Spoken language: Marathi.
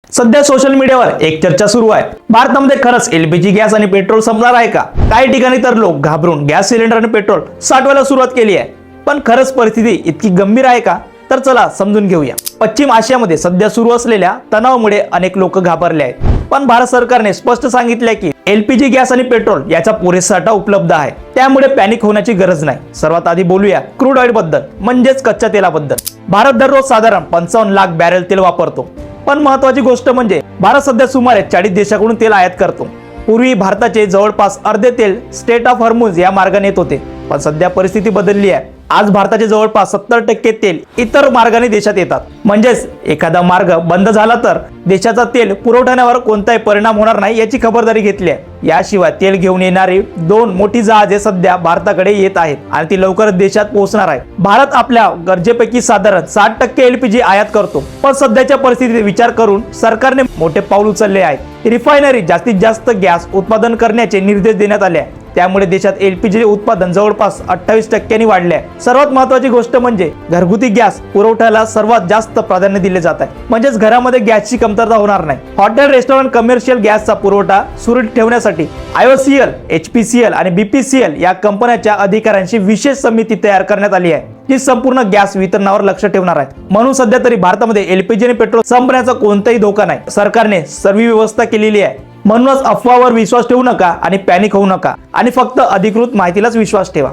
सध्या सोशल मीडियावर एक चर्चा सुरू आहे। भारतामध्ये खरंच एलपीजी गॅस आणि पेट्रोल संपणार आहे का? काही ठिकाणी तर लोक घाबरून गॅस सिलेंडर आणि पेट्रोल साठवायला सुरुवात केली आहे। पण खरंच परिस्थिती इतकी गंभीर आहे का? तर चला समजून घेऊया। पश्चिम आशियामध्ये सध्या सुरू असलेल्या तणावामुळे अनेक लोक घाबरले आहेत, पण भारत सरकारने स्पष्ट सांगितले की एलपीजी गॅस आणि पेट्रोल याचा पुरेसा साठा उपलब्ध आहे, त्यामुळे पॅनिक होण्याची गरज नाही। सर्वात आधी बोलूया क्रूड ऑइल बद्दल, म्हणजेच कच्च्या तेलाबद्दल। भारत दररोज साधारण 55 लाख बॅरल तेल वापरतो, पण महत्त्वाची गोष्ट म्हणजे भारत सध्या सुमारे 40 देशांकडून तेल आयात करतो। पूर्वी भारताचे जवळपास अर्धे तेल स्ट्रेट ऑफ हॉर्मुझ या मार्गाने येत होते, पण सध्या परिस्थिती बदलली आहे। आज भारताचे जवळपास 70% तेल इतर मार्गाने देशात येतात। म्हणजेच एखादा मार्ग बंद झाला तर देशाचा तेल पुरवठ्यावर कोणताही परिणाम होणार नाही याची खबरदारी घेतली आहे। याशिवाय तेल घेऊन येणारी 2 मोठी जहाजे सध्या भारताकडे येत आहेत आणि ती लवकरच देशात पोहोचणार आहे। भारत आपल्या गरजेपैकी साधारण 60% एलपीजी आयात करतो, पण सध्याच्या परिस्थितीत विचार करून सरकारने मोठे पाऊल उचलले आहे। रिफायनरी जास्तीत जास्त गॅस उत्पादन करण्याचे निर्देश देण्यात आले आहे, त्यामुळे देशात एलपीजी उत्पादन जवळपास 28% वाढले आहे। सर्वात महत्त्वाची गोष्ट म्हणजे घरगुती गॅस पुरवठ्याला सर्वात जास्त प्राधान्य दिले जात आहे, म्हणजेच घरामध्ये गॅसची कमतरता होणार नाही। हॉटेल, रेस्टॉरंट, कमर्शियल गॅसचा पुरवठा सुरळीत ठेवण्यासाठी IOCL, HPCL आणि BPCL या कंपन्यांच्या अधिकाऱ्यांची विशेष समिती तयार करण्यात आली आहे, जी संपूर्ण गॅस वितरणावर लक्ष ठेवणार आहे। म्हणून सध्या तरी भारतामध्ये एलपीजी आणि पेट्रोल संपण्याचा कोणताही धोका नाही। सरकारने सर्व व्यवस्था केलेली आहे, म्हणूनच अफवावर विश्वास ठेवू नका आणि पॅनिक होऊ नका आणि फक्त अधिकृत माहितीलाच विश्वास ठेवा।